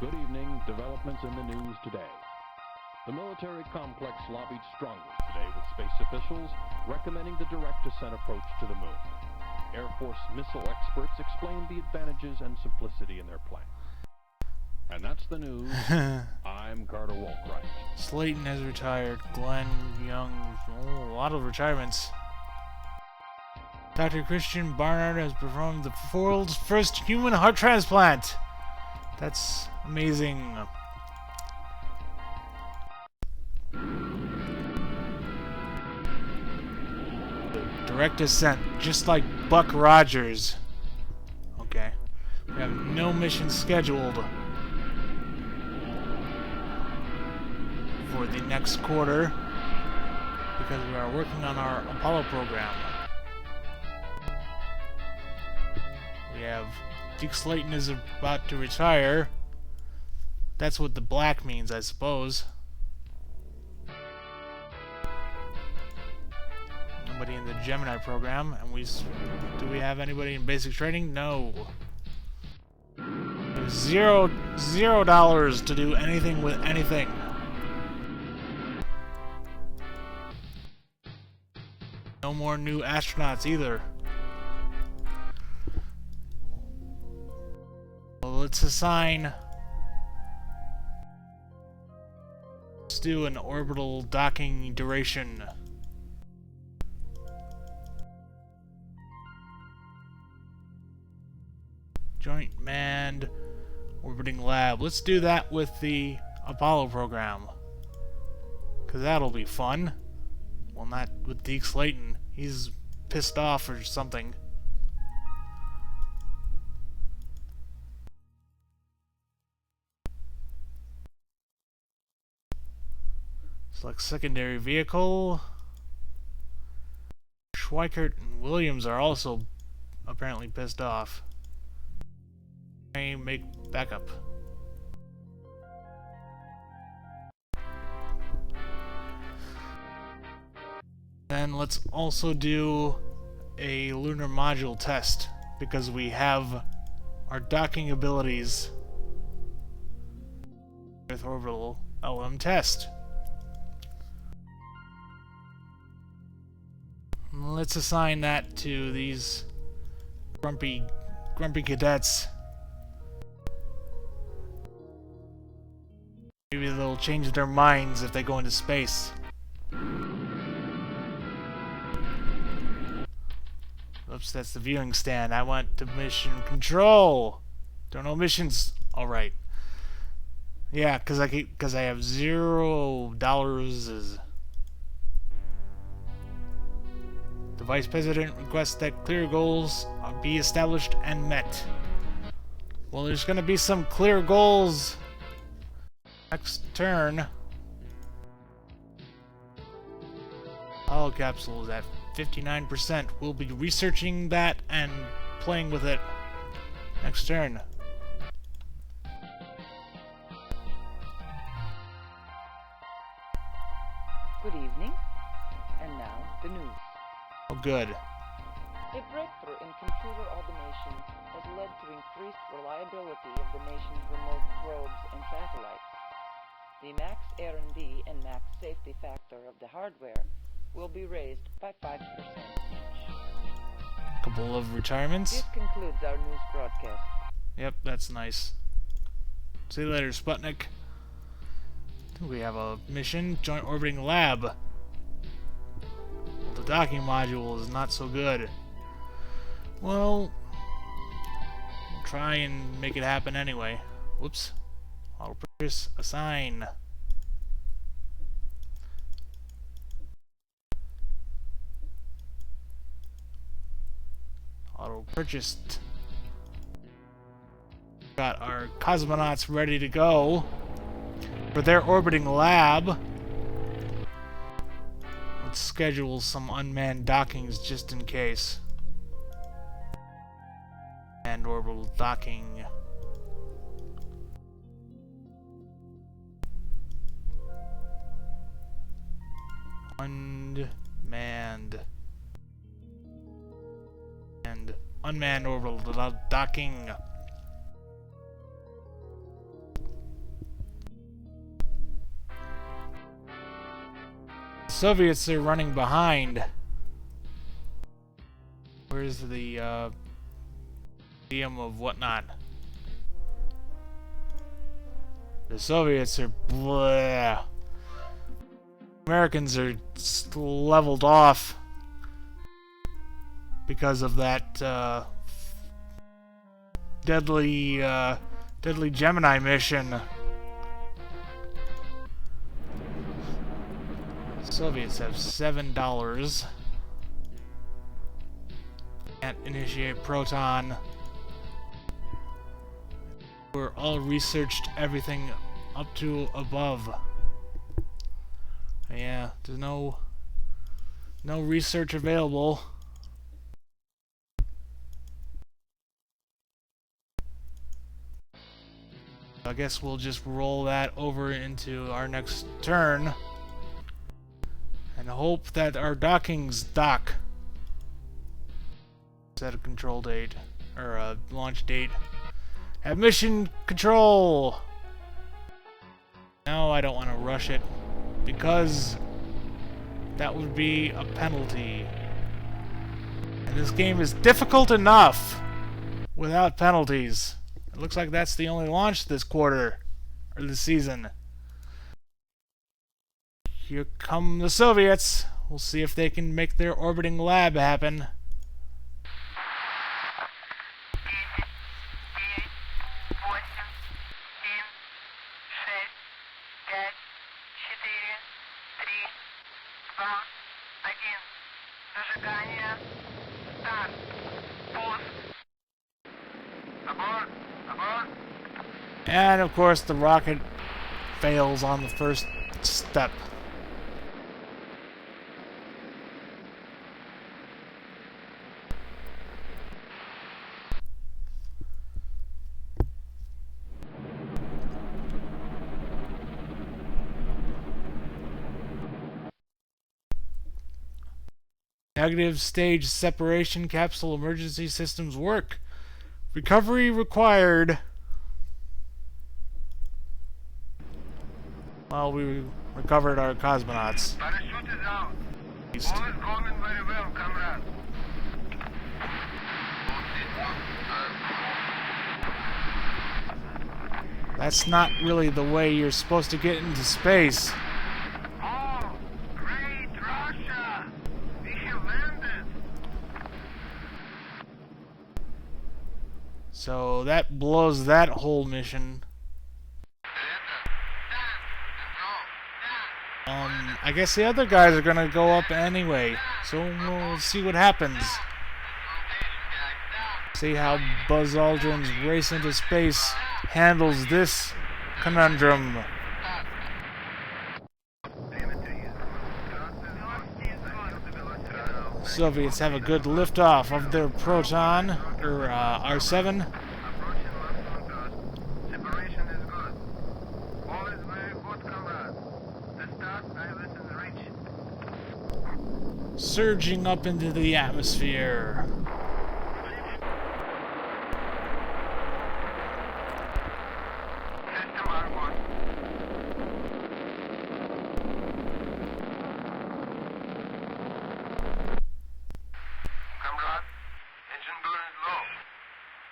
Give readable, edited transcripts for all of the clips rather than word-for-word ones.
Good evening. Developments in the news today. The military complex lobbied strongly today with space officials recommending the direct descent approach to the moon. Air Force missile experts explained the advantages and simplicity in their plan. And that's the news. I'm Carter Walkwright. Slayton has retired. Glenn Young, a lot of retirements. Dr. Christian Barnard has performed the world's first human heart transplant. That's amazing. Direct descent, just like Buck Rogers. Okay. We have no mission scheduled for the next quarter because we are working on our Apollo program. We have Deke Slayton is about to retire. That's what the black means, I suppose. Nobody in the Gemini program, and do we have anybody in basic training? No. There's $0 to do anything with anything. No more new astronauts either. Well, let's assign. Let's do an orbital docking duration. Joint manned orbiting lab. Let's do that with the Apollo program, because that'll be fun. Well, not with Deke Slayton. He's pissed off or something. Select secondary vehicle. Schweikert and Williams are also apparently pissed off. Make backup. Then let's also do a lunar module test, because we have our docking abilities with orbital LM test. Let's assign that to these grumpy cadets. Maybe they'll change their minds if they go into space. Oops, that's the viewing stand. I want to mission control. There are no missions. All right. Yeah, because I have $0. The Vice President requests that clear goals be established and met. Well, there's going to be some clear goals next turn. Apollo capsule is at 59%. We'll be researching that and playing with it next turn. Good evening. And now, the news. Oh, good. A breakthrough in computer automation has led to increased reliability of the nation's remote probes and satellites. The max R&D and max safety factor of the hardware will be raised by 5% each. Couple of retirements. This concludes our news broadcast. Yep, that's nice. See you later, Sputnik. We have a mission, Joint Orbiting Lab. Well, the docking module is not so good. Well, we'll try and make it happen anyway. Whoops. Auto purchase, assign. Auto purchased. Got our cosmonauts ready to go for their orbiting lab. Let's schedule some unmanned dockings just in case. And orbital docking. Unmanned. And unmanned orbital docking. Soviets are running behind. Where's the museum of whatnot? The Soviets are blah. Americans are leveled off because of that deadly Gemini mission. Soviets have $7. Can't initiate proton. We're all researched everything up to above. Yeah, there's no research available. I guess we'll just roll that over into our next turn and hope that our dockings dock. Set a control date or a launch date. Have mission control. No, I don't want to rush it because that would be a penalty. And this game is difficult enough without penalties. It looks like that's the only launch this quarter or this season. Here come the Soviets. We'll see if they can make their orbiting lab happen. And of course the rocket fails on the first step. Negative stage separation capsule emergency systems work. Recovery required. Well, we recovered our cosmonauts. Parachute is out. All is going very well, comrade. That's not really the way you're supposed to get into space. Oh, great Russia! We have landed. So that blows that whole mission. I guess the other guys are gonna go up anyway, so we'll see what happens. See how Buzz Aldrin's race into space handles this conundrum. Soviets have a good liftoff of their Proton, or R7. Surging up into the atmosphere.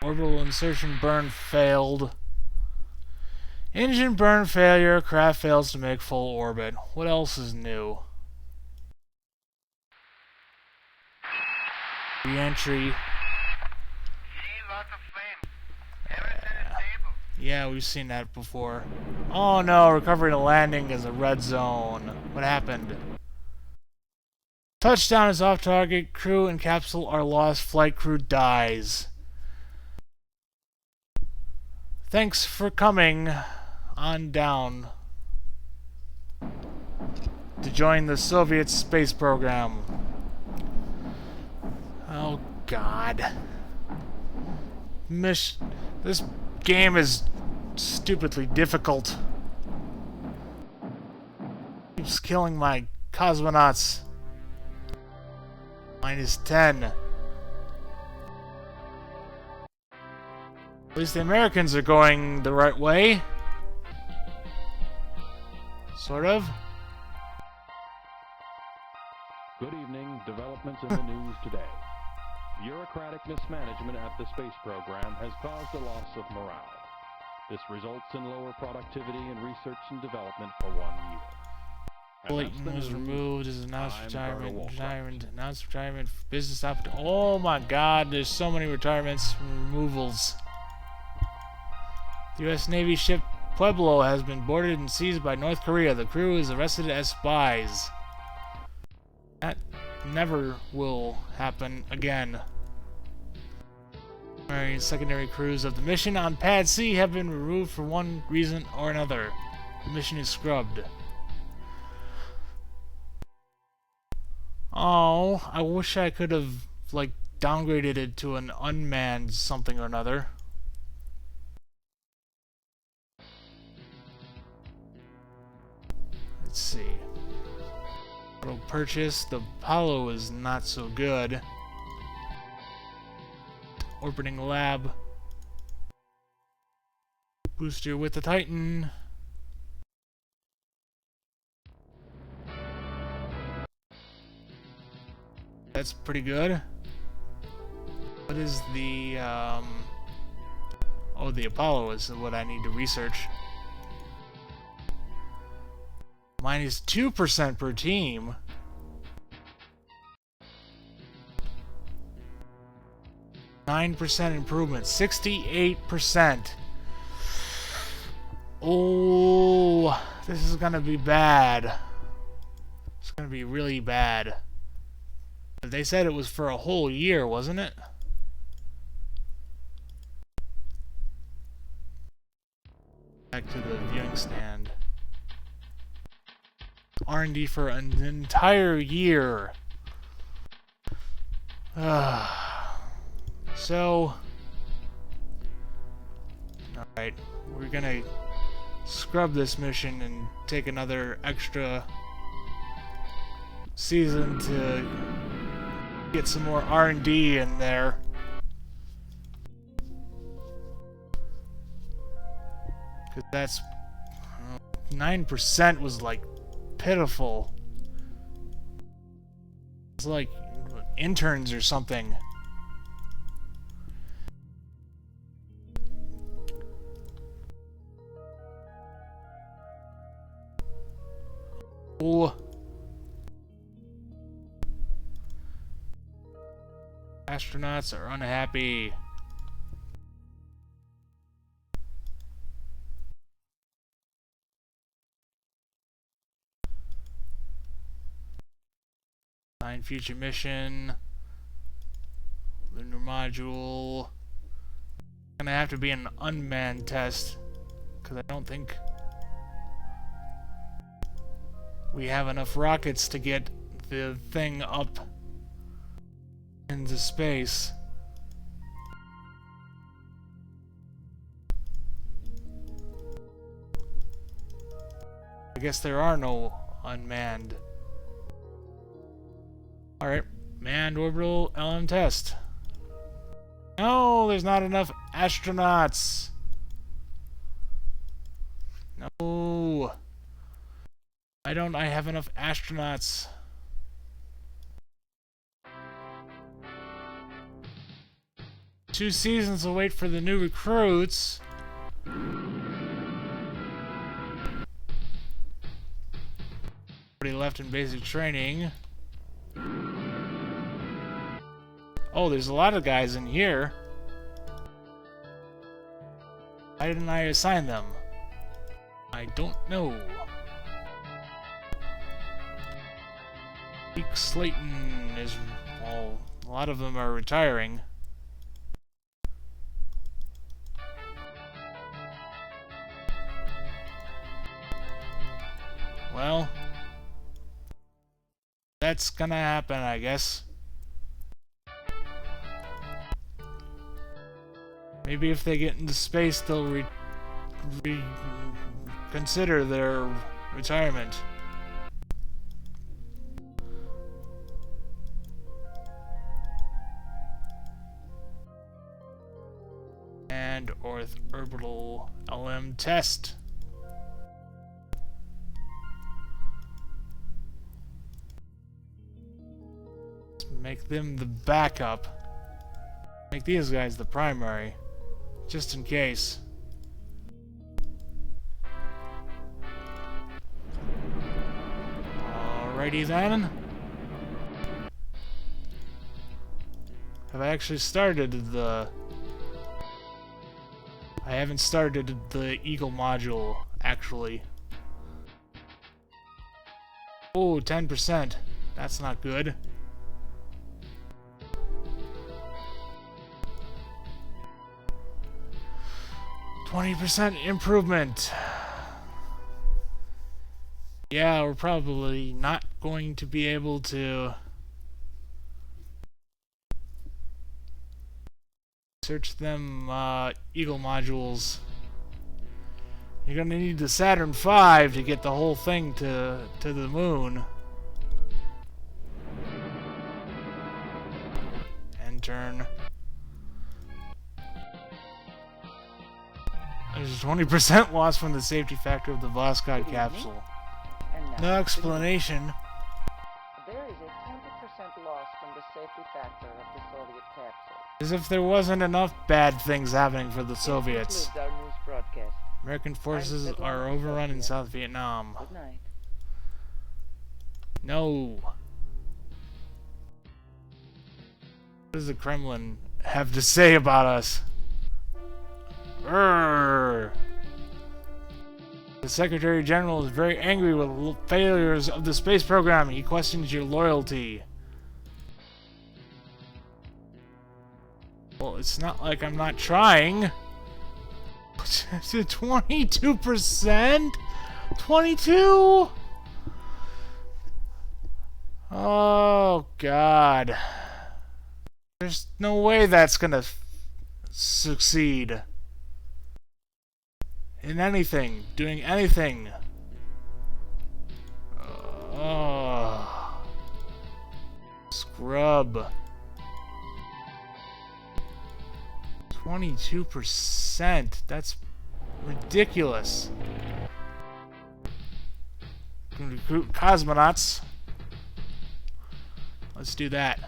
Orbital insertion burn failed. Engine burn failure. Craft fails to make full orbit. What else is new? Re-entry. Yeah, we've seen that before. Oh no, recovery to landing is a red zone. What happened? Touchdown is off target. Crew and capsule are lost. Flight crew dies. Thanks for coming on down to join the Soviet space program. Oh God. This game is stupidly difficult. Keeps killing my cosmonauts. -10. At least the Americans are going the right way. Sort of. developments in the news today. Bureaucratic mismanagement at the space program has caused a loss of morale. This results in lower productivity in research and development for 1 year. Clayton was removed as announced retirement, announced retirement, business opportunity. Oh my god, there's so many retirements and removals. The U.S. Navy ship Pueblo has been boarded and seized by North Korea. The crew is arrested as spies. That never will happen again. Primary and secondary crews of the mission on Pad C have been removed for one reason or another. The mission is scrubbed. Oh, I wish I could have, like, downgraded it to an unmanned something or another. Let's see. Auto purchase. The Apollo is not so good. Orbiting lab. Booster with the Titan. That's pretty good. What is the, oh, the Apollo is what I need to research. Minus 2% per team. %9 improvement. 68%. Oh, this is gonna be bad. It's gonna be really bad. They said it was for a whole year, wasn't it? Back to the viewing stand. R&D for an entire year. So, alright, we're gonna scrub this mission and take another extra season to get some more R&D in there. Cause that's 9% was like pitiful. It's like interns or something. Oh. Astronauts are unhappy. Sign future mission. Lunar module. Gonna have to be an unmanned test, because I don't think we have enough rockets to get the thing up into space. I guess there are no unmanned. Alright, manned orbital LM test. No, there's not enough astronauts. No. Why don't I have enough astronauts? Two seasons to wait for the new recruits. Already left in basic training. Oh, there's a lot of guys in here. Why didn't I assign them? I don't know. Luke Slayton is... well, a lot of them are retiring. Well, that's gonna happen, I guess. Maybe if they get into space, they'll consider their retirement. And orbital LM test. make them the backup. Make these guys the primary, just in case. Alrighty then. Have I actually started the... I haven't started the Eagle module, actually. Oh, 10%. That's not good. %20 improvement. Yeah, we're probably not going to be able to search them Eagle modules. You're gonna need the Saturn V to get the whole thing to the moon. End turn. There's a 20% loss from the safety factor of the Voskhod capsule. No explanation. There is a 20% loss from the safety factor of the Soviet capsule. As if there wasn't enough bad things happening for the Soviets. This concludes our news broadcast. American forces are overrun in South Vietnam. Good night. No. What does the Kremlin have to say about us? Urgh. The Secretary General is very angry with failures of the space program. He questions your loyalty. Well, it's not like I'm not trying. 22%? 22? Oh, God. There's no way that's gonna succeed. In anything. Doing anything. Scrub. 22%. That's ridiculous. Gonna recruit cosmonauts. Let's do that.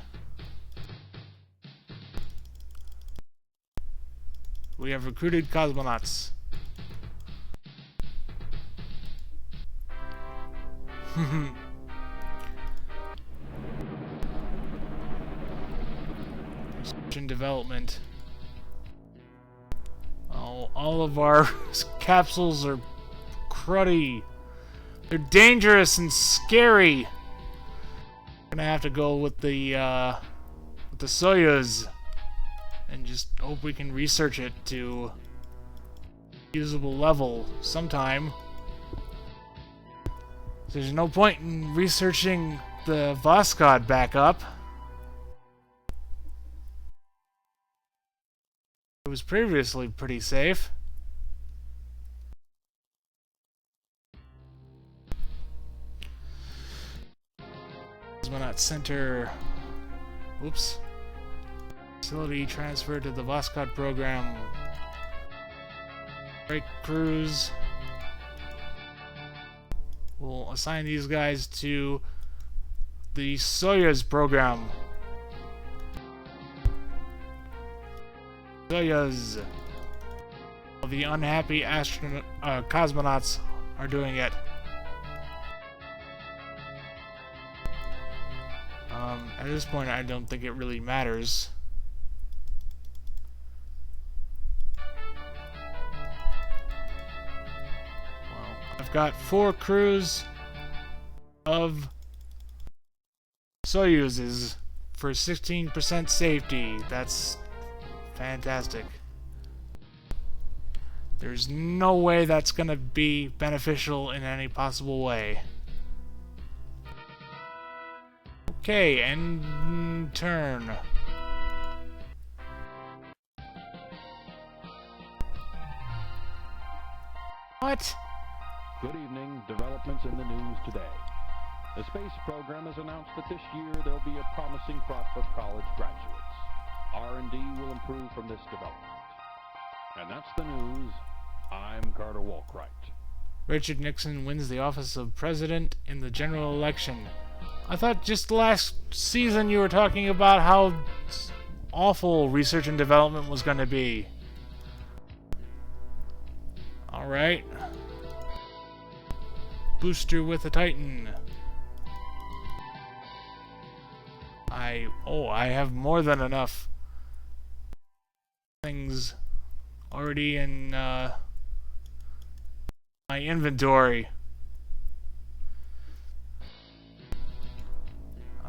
We have recruited cosmonauts. Research and development. Oh, all of our capsules are cruddy. They're dangerous and scary. Gonna have to go with the Soyuz and just hope we can research it to usable level sometime. There's no point in researching the Voskhod backup. It was previously pretty safe. Cosmonaut Center. Oops. Facility transferred to the Voskhod program. Break crews. We'll assign these guys to the Soyuz program. Soyuz. The unhappy cosmonauts are doing it. At this point, I don't think it really matters. Well, I've got 4 crews of Soyuzes for 16% safety. That's fantastic. There's no way that's gonna be beneficial in any possible way. Okay, end turn. What? Good evening. Developments in the news today. The space program has announced that this year there'll be a promising crop of college graduates. R&D will improve from this development. And that's the news. I'm Carter Walkwright. Richard Nixon wins the office of president in the general election. I thought just last season you were talking about how awful research and development was going to be. Alright. Booster with a Titan. I have more than enough things already in my inventory.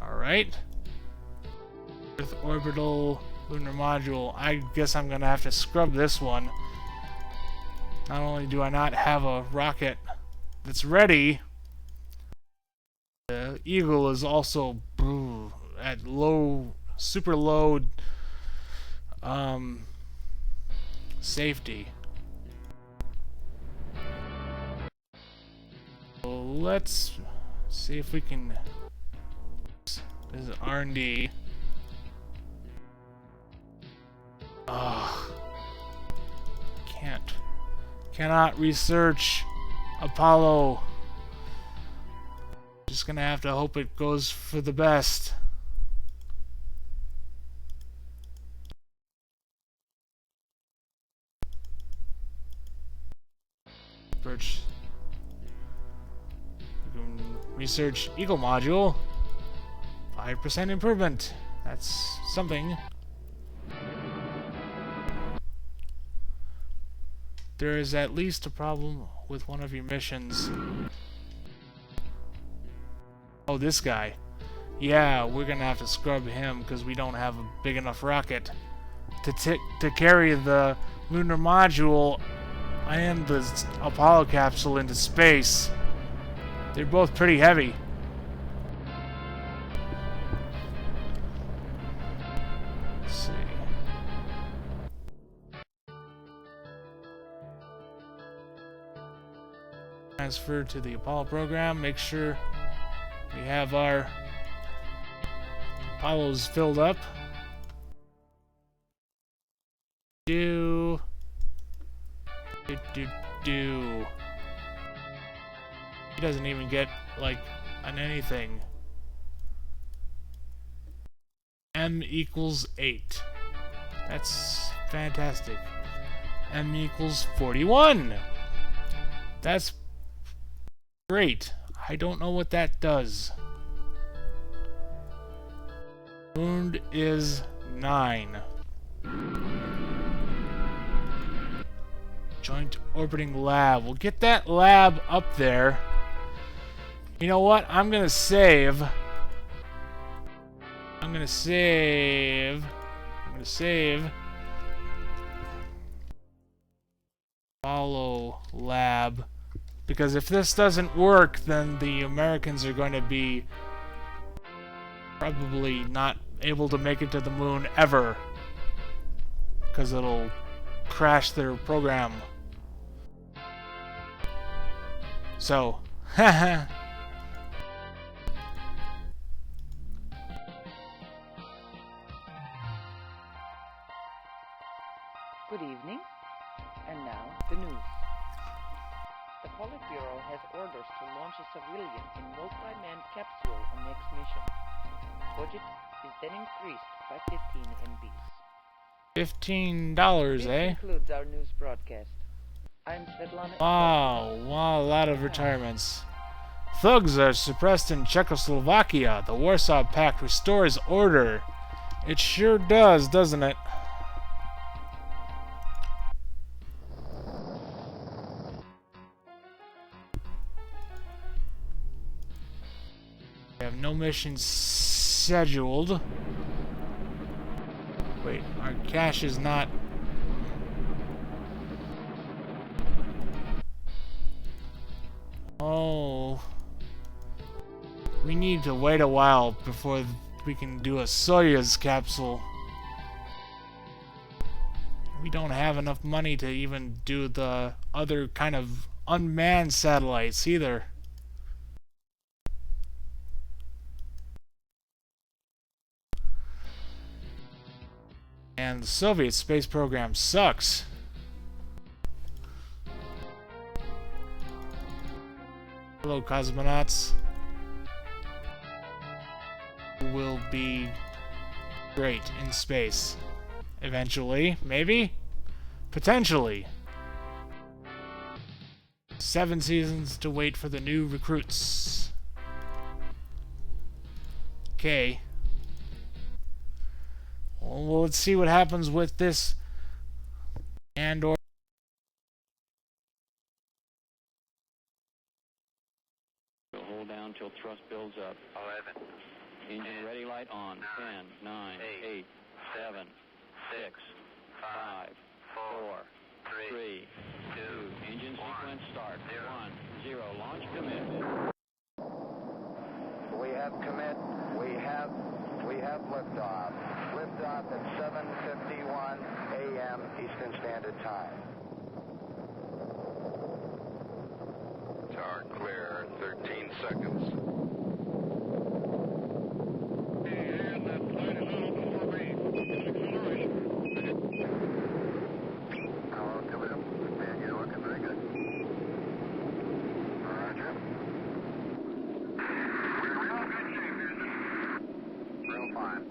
Alright. Earth Orbital Lunar Module. I guess I'm gonna have to scrub this one. Not only do I not have a rocket that's ready, the Eagle is also at super low safety. So let's see if we can. This is R&D. Cannot research Apollo. Just gonna have to hope it goes for the best. Research Eagle module. 5% improvement. That's something. There is at least a problem with one of your missions. Oh, this guy. Yeah, we're gonna have to scrub him because we don't have a big enough rocket to carry the lunar module and the Apollo capsule into space. They're both pretty heavy. Let's see. Transfer to the Apollo program. Make sure we have our Apollos filled up. Do. He doesn't even get, like, an anything. M equals 8. That's fantastic. M equals 41. That's great. I don't know what that does. Wound is 9. Joint orbiting lab. We'll get that lab up there. You know what? I'm gonna save. Follow lab. Because if this doesn't work, then the Americans are going to be probably not able to make it to the moon ever. Because it'll crash their program. So, haha. Good evening, and now the news. The Politburo has orders to launch a civilian in multi-manned capsule on next mission. Budget is then increased by 15 MBs. $15, This eh? concludes our news broadcast. I'm Svetlana. Wow, a lot of retirements. Thugs are suppressed in Czechoslovakia. The Warsaw Pact restores order. It sure does, doesn't it? We have no missions scheduled. Wait, our cache is not... Oh... We need to wait a while before we can do a Soyuz capsule. We don't have enough money to even do the other kind of unmanned satellites either. And the Soviet space program sucks. Hello, cosmonauts. would be great in space. Eventually, maybe? Potentially. 7 seasons to wait for the new recruits. Okay. Well, let's see what happens with this and/or hold down till thrust builds up. 11. Engine ready light on. 10, 9, 8, 7, 6, 5, 4, 3, 2. Engine sequence start. 1, 0. Launch commit. We have commit. We have liftoff. Liftoff at 7:51 a.m. Eastern Standard Time. Tower clear, 13 seconds. And that flight is on before me. Tower coming up. Man, you're looking very good. Roger. We're in real good shape, Houston. Real fine.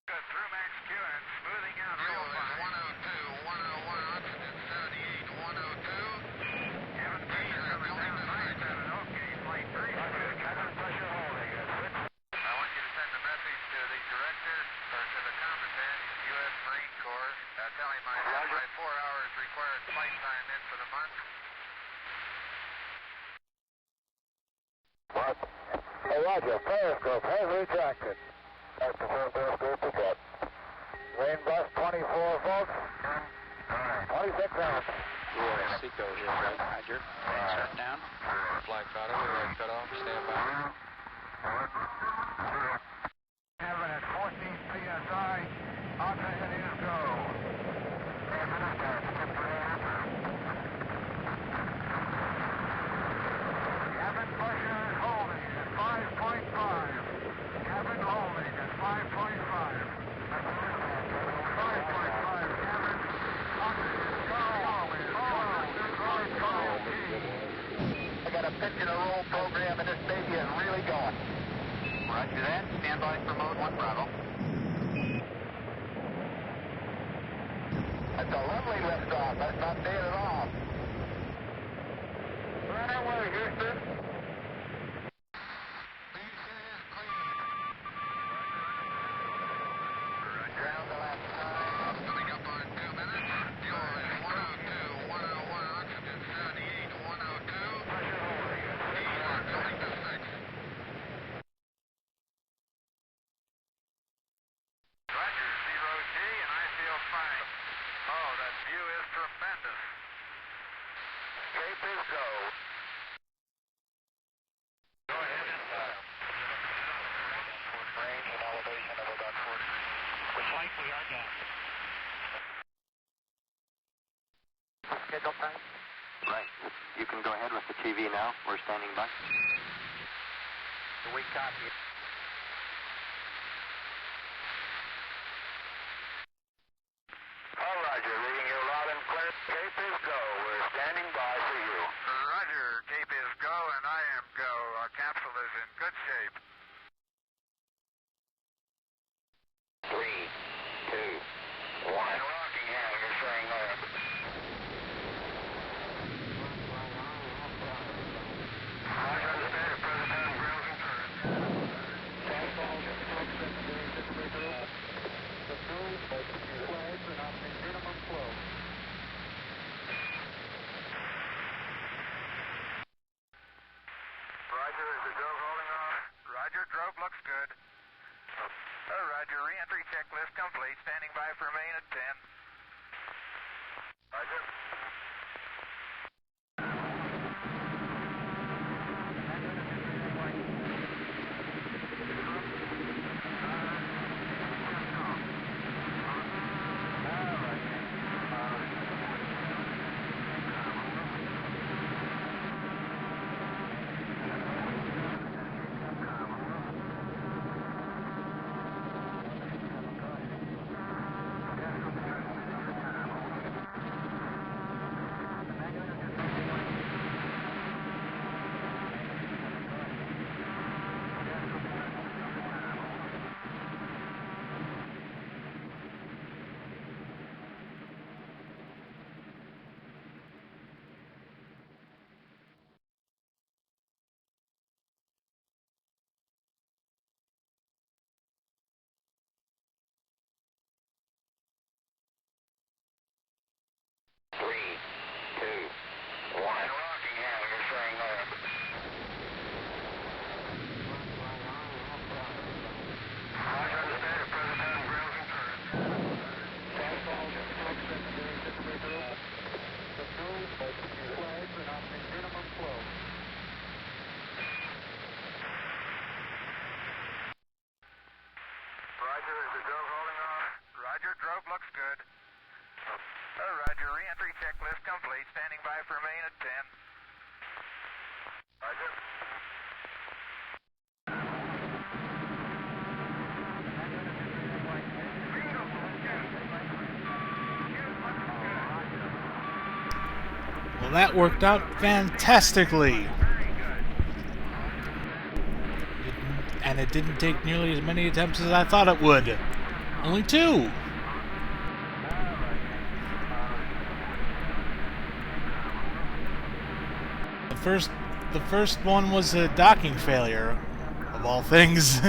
Good through max Q and smoothing out real fine. 102, 101, oxygen 78, 102. Cabin pressure coming down 97. Okay, flight 3. Roger, cabin pressure holding. I want you to send a message to the director or to the commandant, U.S. Marine Corps. Tell him I have my 4 hours required flight time in for the month. What? Hey, Roger, periscope has retracted. That's the first periscope pickup. Rain bus 24 volts. 26 amps. Yeah, Seco here, Roger. Shut down. Flight cutter, we're cut off. Stand by. Cabin at 14 psi. Oxygen is go. Cabin pressure is holding at 5.5. Cabin holding at 5.5. 5.5 cabin. Oxygen go. I got a pitch and a roll program and this baby is really going. Roger that. Stand by for mode 1 Bravo. That's a lovely liftoff. That's not bad at all. Right away, Houston. Ground the last time. Coming up on 2 minutes. Fuel is 102, 101, oxygen 78, 102. Pressure holding. Eastern building to 6. Roger, 0G, and I feel fine. Oh, that view is tremendous. Cape is go. Go ahead and Range and elevation of about 40. Looks like we are done. Schedule time? Right. You can go ahead with the TV now. We're standing by. Do we copy? All Roger, reading you loud and clear. Cape is go. We're standing by for you. Roger, Cape is go, and I am go. Our capsule is in good shape. 3, 2, 1. Rockingham, you're saying there. Roger, understand. President Grills and turns. Roger, is the drove holding off? Roger, drove looks good. Roger, re-entry checklist complete. Standing by for main at 10. Roger. Roger, is the drove holding on? Roger, drove looks good. Roger, re-entry checklist complete. Standing by for main at 10. Roger. Well, that worked out fantastically. And it didn't take nearly as many attempts as I thought it would. Only 2. The first one was a docking failure, of all things.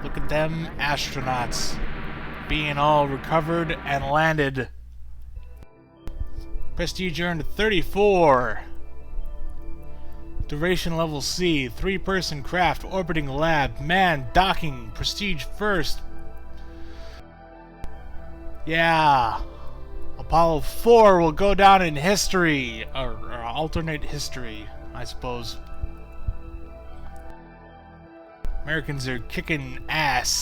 Look at them astronauts being all recovered and landed. Prestige earned 34. Duration level C. 3-person craft orbiting lab. Man docking. Prestige first. Yeah. Apollo 4 will go down in history. Or alternate history, I suppose. Americans are kicking ass.